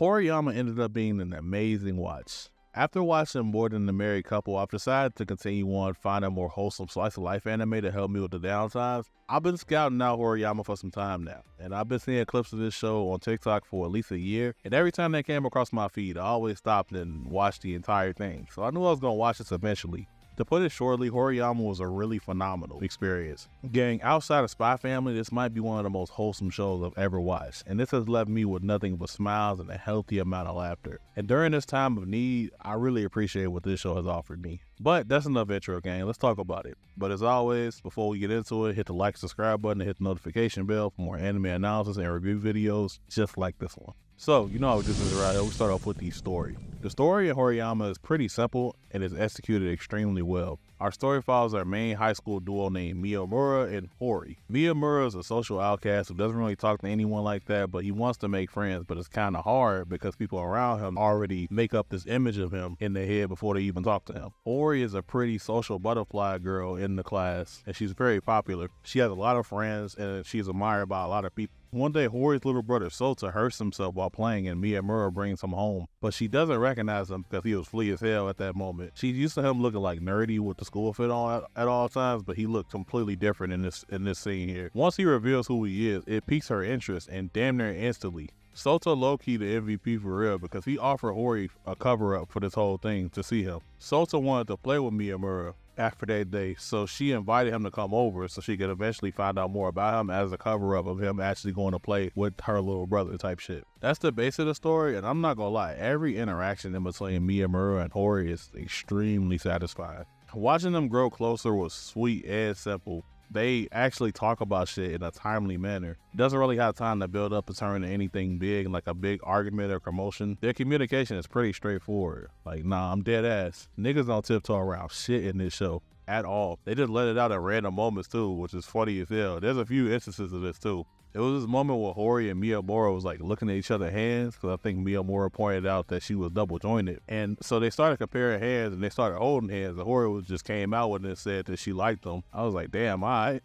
Horiyama ended up being an amazing watch. After watching More Than a Married Couple, I've decided to continue on finding a more wholesome slice of life anime to help me with the downtimes. I've been scouting out Horiyama for some time now, and I've been seeing clips of this show on TikTok for at least a year, and every time they came across my feed, I always stopped and watched the entire thing, so I knew I was going to watch this eventually. To put it shortly, Horiyama was a really phenomenal experience. Gang, outside of Spy Family, this might be one of the most wholesome shows I've ever watched, and this has left me with nothing but smiles and a healthy amount of laughter. And during this time of need, I really appreciate what this show has offered me. But that's enough intro, gang. Let's talk about it. But as always, before we get into it, hit the like, subscribe button, and hit the notification bell for more anime analysis and review videos just like this one. So, you know how this is right here. We start off with the story. The story in Horiyama is pretty simple and is executed extremely well. Our story follows our main high school duo named Miyamura and Hori. Miyamura is a social outcast who doesn't really talk to anyone like that, but he wants to make friends, but it's kind of hard because people around him already make up this image of him in their head before they even talk to him. Hori is a pretty social butterfly girl in the class, and she's very popular. She has a lot of friends, and she's admired by a lot of people. One day, Hori's little brother Sota hurts himself while playing, and Miyamura brings him home, but she doesn't recognize him because he was flea as hell at that moment. She's used to him looking like nerdy with the school fit on at all times, but he looked completely different in this scene here. Once he reveals who he is, it piques her interest, and damn near instantly, Sota low-key the MVP for real because he offered Hori a cover-up for this whole thing to see him. Sota wanted to play with Miyamura after that day, so she invited him to come over so she could eventually find out more about him as a cover-up of him actually going to play with her little brother type shit. That's the base of the story, and I'm not gonna lie, every interaction in between Miyamura and Hori is extremely satisfying. Watching them grow closer was sweet and simple. They actually talk about shit in a timely manner. Doesn't really have time to build up to turn into anything big, like a big argument or commotion. Their communication is pretty straightforward. Like, nah, I'm dead ass. Niggas don't tiptoe around shit in this show at all. They just let it out at random moments too, which is funny as hell. There's a few instances of this too. It was this moment where Hori and Miyamura was like looking at each other's hands, because I think Miyamura pointed out that she was double jointed. And so they started comparing hands and they started holding hands, and Hori just came out with it and said that she liked them. I was like, damn, all right.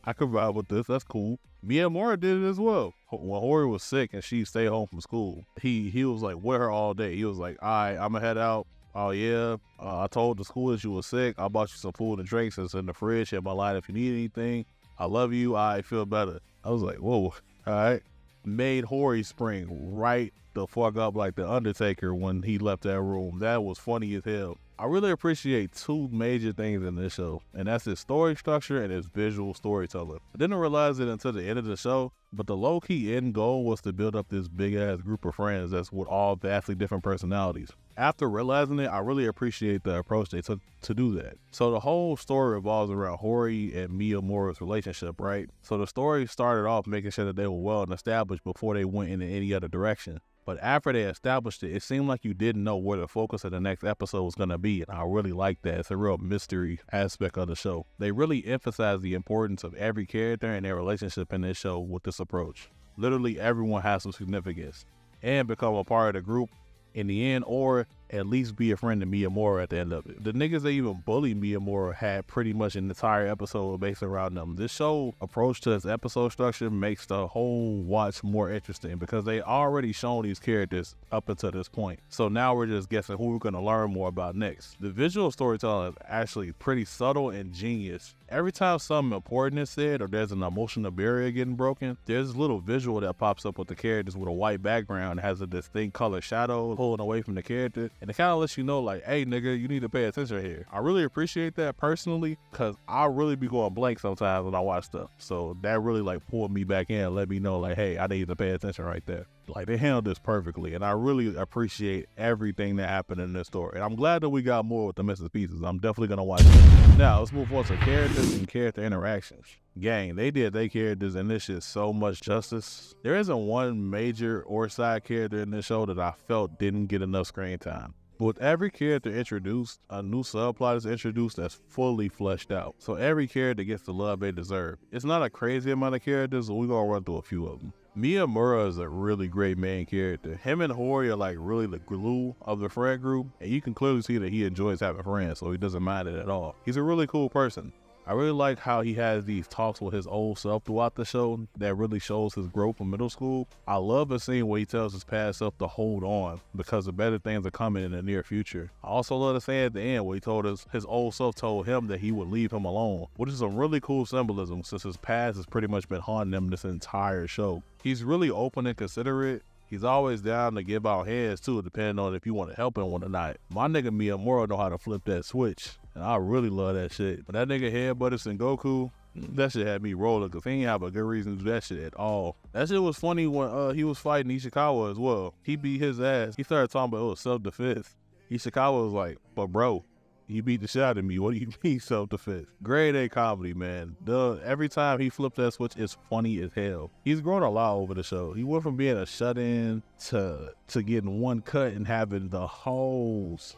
I could vibe with this. That's cool. Miyamura did it as well. When Hori was sick and she stayed home from school, he was like with her all day. He was like, all right, I'm gonna head out. Oh yeah, I told the school that you were sick. I bought you some food and drinks that's in the fridge in my line if you need anything. I love you. I feel better. I was like, whoa, all right. Made Hori spring right the fuck up like the Undertaker when he left that room. That was funny as hell. I really appreciate two major things in this show, and that's its story structure and its visual storytelling. I didn't realize it until the end of the show, but the low-key end goal was to build up this big-ass group of friends that's with all vastly different personalities. After realizing it, I really appreciate the approach they took to do that. So the whole story revolves around Hori and Miyamura's relationship, right? So the story started off making sure that they were well established before they went in any other direction. But after they established it, it seemed like you didn't know where the focus of the next episode was going to be, and I really like that. It's a real mystery aspect of the show. They really emphasize the importance of every character and their relationship in this show with this approach. Literally everyone has some significance and become a part of the group in the end, or at least be a friend to Miyamura at the end of it. The niggas that even bully Miyamura had pretty much an entire episode based around them. This show approach to its episode structure makes the whole watch more interesting because they already shown these characters up until this point. So now we're just guessing who we're going to learn more about next. The visual storytelling is actually pretty subtle and genius. Every time something important is said or there's an emotional barrier getting broken, there's this little visual that pops up with the characters with a white background that has a distinct color shadow pulling away from the character. And it kind of lets you know like, hey nigga, you need to pay attention here. I really appreciate that personally because I really be going blank sometimes when I watch stuff. So that really like pulled me back in and let me know like, hey, I need to pay attention right there. Like they handled this perfectly, and I really appreciate everything that happened in this story. And I'm glad that we got more with the missing pieces. I'm definitely gonna watch it. Now let's move on to characters and character interactions. Gang, they did their characters and this shit so much justice. There isn't one major or side character in this show that I felt didn't get enough screen time. With every character introduced, a new subplot is introduced that's fully fleshed out. So every character gets the love they deserve. It's not a crazy amount of characters, so we're gonna run through a few of them. Miyamura is a really great main character. Him and Hori are like really the glue of the friend group, and you can clearly see that he enjoys having friends, so he doesn't mind it at all. He's a really cool person. I really like how he has these talks with his old self throughout the show that really shows his growth from middle school. I love the scene where he tells his past self to hold on because the better things are coming in the near future. I also love the scene at the end where he told his old self told him that he would leave him alone, which is some really cool symbolism since his past has pretty much been haunting him this entire show. He's really open and considerate. He's always down to give out hands too, depending on if you want to help him or not. My nigga Miyamura know how to flip that switch, and I really love that shit. But that nigga headbutted Sengoku, that shit had me rolling because he ain't have a good reason to do that shit at all. That shit was funny when he was fighting Ishikawa as well. He beat his ass. He started talking about it was self-defense. Ishikawa was like, but bro, you beat the shit out of me. What do you mean self-defense? Grade A comedy, man. Every time he flipped that switch, it's funny as hell. He's grown a lot over the show. He went from being a shut-in to getting one cut and having the hoes.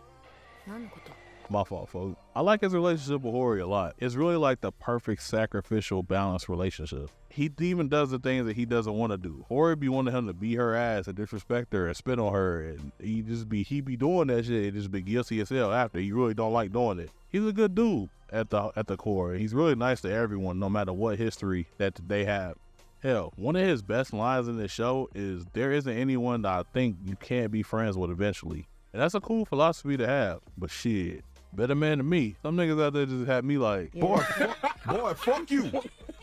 My fault, folks. I like his relationship with Hori a lot. It's really like the perfect sacrificial, balanced relationship. He even does the things that he doesn't want to do. Hori be wanting him to beat her ass and disrespect her and spit on her, and he be doing that shit and just be guilty as hell after. He really don't like doing it. He's a good dude at the core. He's really nice to everyone, no matter what history that they have. Hell, one of his best lines in the show is, "There isn't anyone that I think you can't be friends with eventually." And that's a cool philosophy to have, but shit, better man than me. Some niggas out there just had me like, boy, fuck you.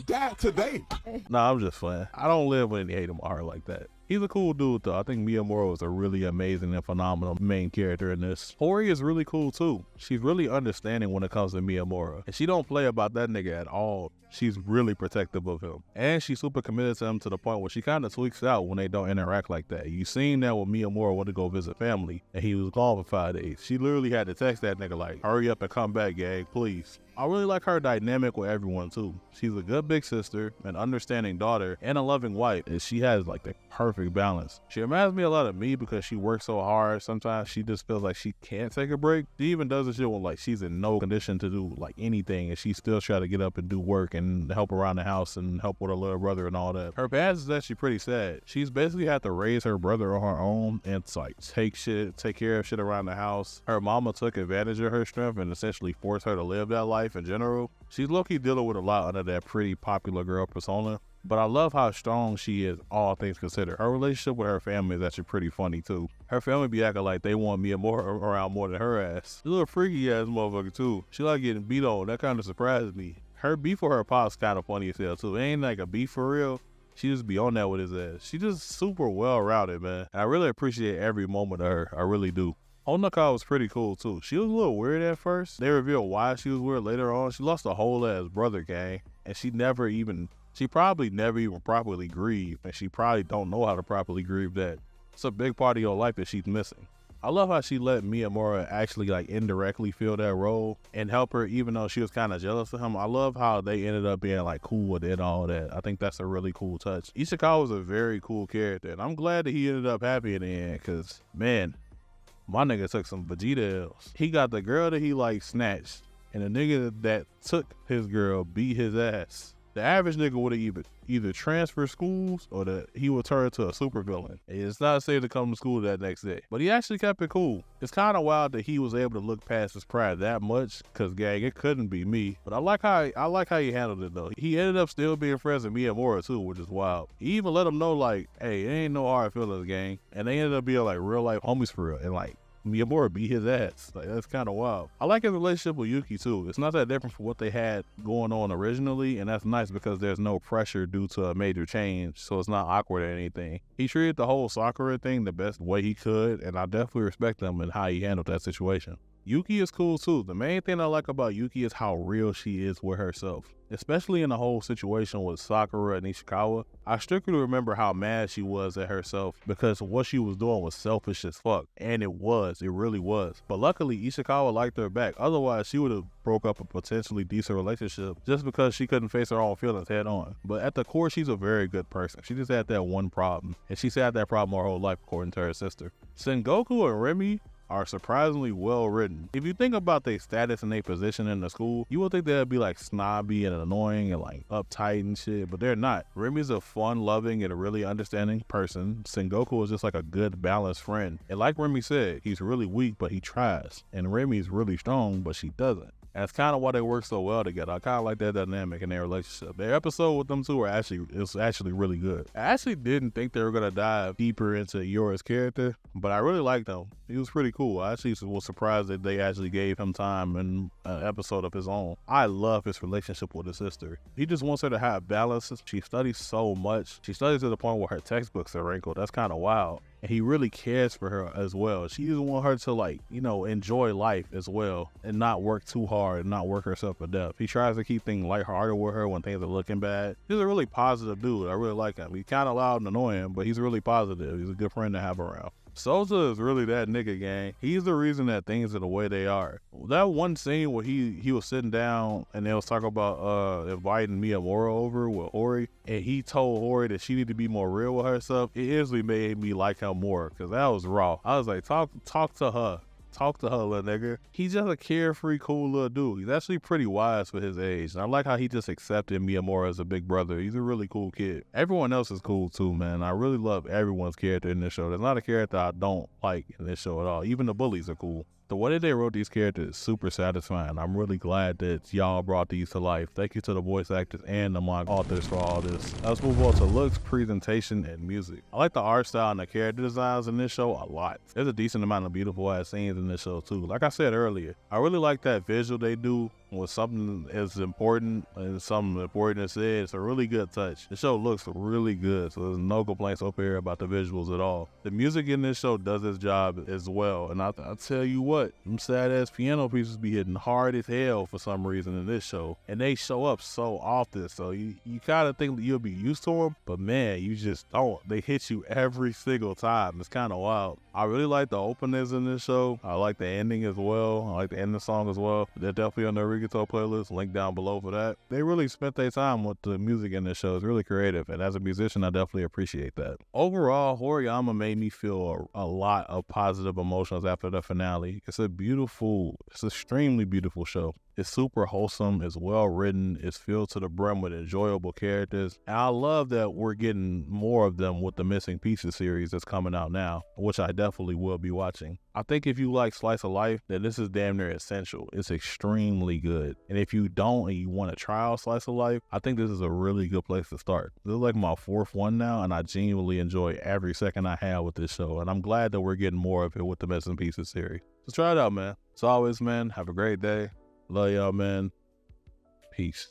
Die today. Nah, I'm just playing. I don't live with any hate in my heart like that. He's a cool dude though. I think Miyamura was a really amazing and phenomenal main character in this. Hori is really cool too. She's really understanding when it comes to Miyamura. And she don't play about that nigga at all. She's really protective of him. And she's super committed to him to the point where she kind of tweaks out when they don't interact like that. You seen that when Miyamura wanted to go visit family and he was gone for 5 days. She literally had to text that nigga like, hurry up and come back, gang, please. I really like her dynamic with everyone too. She's a good big sister, an understanding daughter, and a loving wife, and she has like the perfect balance. She reminds me a lot of me because she works so hard. Sometimes she just feels like she can't take a break. She even does the shit when like she's in no condition to do like anything, and she still try to get up and do work and help around the house and help with her little brother and all that. Her past is actually pretty sad. She's basically had to raise her brother on her own and like take care of shit around the house. Her mama took advantage of her strength and essentially forced her to live that life in general. She's low-key dealing with a lot under that pretty popular girl persona, but I love how strong she is, all things considered. Her relationship with her family is actually pretty funny too. Her family be acting like they want Miyamura around more than her ass. She's a little freaky ass motherfucker too. She like getting beat on. That kind of surprised me. Her beef with her pop's kind of funny as hell too. It ain't like a beef for real. She just be on that with his ass. She just super well-rounded, man. I really appreciate every moment of her. I really do. Honoka was pretty cool too. She was a little weird at first. They revealed why she was weird later on. She lost a whole ass brother, gang, and she probably never even properly grieved, and she probably don't know how to properly grieve that. It's a big part of your life that she's missing. I love how she let Miyamura actually like indirectly fill that role and help her even though she was kind of jealous of him. I love how they ended up being like cool with it and all that. I think that's a really cool touch. Ishikawa was a very cool character, and I'm glad that he ended up happy in the end because, man, my nigga took some Vegeta L's. He got the girl that he like snatched, and the nigga that took his girl beat his ass. The average nigga would have either transfer schools or he would turn into a supervillain. It's not safe to come to school that next day, but he actually kept it cool. It's kind of wild that he was able to look past his pride that much, cause gang, it couldn't be me. But I like how he handled it though. He ended up still being friends with Miyamura too, which is wild. He even let him know like, hey, it ain't no hard feelings, gang. And they ended up being like real life homies for real, and like Miyamura beat his ass. Like, that's kind of wild. I like his relationship with Yuki too. It's not that different from what they had going on originally, and that's nice because there's no pressure due to a major change, so it's not awkward or anything. He treated the whole Sakura thing the best way he could, and I definitely respect him and how he handled that situation. Yuki is cool too. The main thing I like about Yuki is how real she is with herself. Especially in the whole situation with Sakura and Ishikawa, I strictly remember how mad she was at herself because what she was doing was selfish as fuck. And it really was. But luckily, Ishikawa liked her back. Otherwise, she would have broke up a potentially decent relationship just because she couldn't face her own feelings head on. But at the core, she's a very good person. She just had that one problem. And she's had that problem her whole life, according to her sister. Sengoku and Remy are surprisingly well written. If you think about their status and their position in the school, you would think they'd be like snobby and annoying and like uptight and shit, but they're not. Remy's a fun, loving, and a really understanding person. Sengoku is just like a good, balanced friend. And like Remy said, he's really weak, but he tries. And Remy's really strong, but she doesn't. And that's kind of why they work so well together. I kind of like that dynamic in their relationship. Their episode with them two is actually really good. I actually didn't think they were going to dive deeper into Yora's character, but I really liked him. He was pretty cool. I actually was surprised that they actually gave him time in an episode of his own. I love his relationship with his sister. He just wants her to have balance. She studies so much. She studies to the point where her textbooks are wrinkled. That's kind of wild. And he really cares for her as well. She doesn't want her to, like, you know, enjoy life as well and not work too hard and not work herself to death. He tries to keep things lighthearted with her when things are looking bad. He's a really positive dude. I really like him. He's kind of loud and annoying, but he's really positive. He's a good friend to have around. Sosa is really that nigga, gang. He's the reason that things are the way they are. That one scene where he was sitting down and they was talking about inviting Miyamura over with Hori, and he told Hori that she needed to be more real with herself. It instantly made me like her more because that was raw. I was like, talk to her. Talk to her, little nigga. He's just a carefree, cool little dude. He's actually pretty wise for his age. And I like how he just accepted Miyamura as a big brother. He's a really cool kid. Everyone else is cool too, man. I really love everyone's character in this show. There's not a character I don't like in this show at all. Even the bullies are cool. The way that they wrote these characters is super satisfying. I'm really glad that y'all brought these to life. Thank you to the voice actors and the manga authors for all this. Let's move on to looks, presentation, and music. I like the art style and the character designs in this show a lot. There's a decent amount of beautiful ass scenes in this show too. Like I said earlier, I really like that visual they do when something is important and something important is said. It's a really good touch. The show looks really good, so there's no complaints up here about the visuals at all. The music in this show does its job as well, and I'll tell you what, them sad ass piano pieces be hitting hard as hell for some reason in this show, and they show up so often, so you kind of think that you'll be used to them, but man, you just don't. They hit you every single time. It's kind of wild. I really like the openings in this show. I like the ending as well. I like the ending song as well. They're definitely on the Rigato playlist, link down below for that. They really spent their time with the music in this show. It's really creative, and as a musician, I definitely appreciate that. Overall, Horimiya made me feel a lot of positive emotions after the finale. It's extremely beautiful show. It's super wholesome, it's well written, it's filled to the brim with enjoyable characters, and I love that we're getting more of them with the Missing Pieces series that's coming out now, which I definitely will be watching. I think if you like slice of life, then this is damn near essential. It's extremely good. And if you don't and you want to try out slice of life, I think this is a really good place to start. This is like my fourth one now, and I genuinely enjoy every second I have with this show, and I'm glad that we're getting more of it with the Missing Pieces series. So try it out, man. As always, man, have a great day. Love y'all, man. Peace.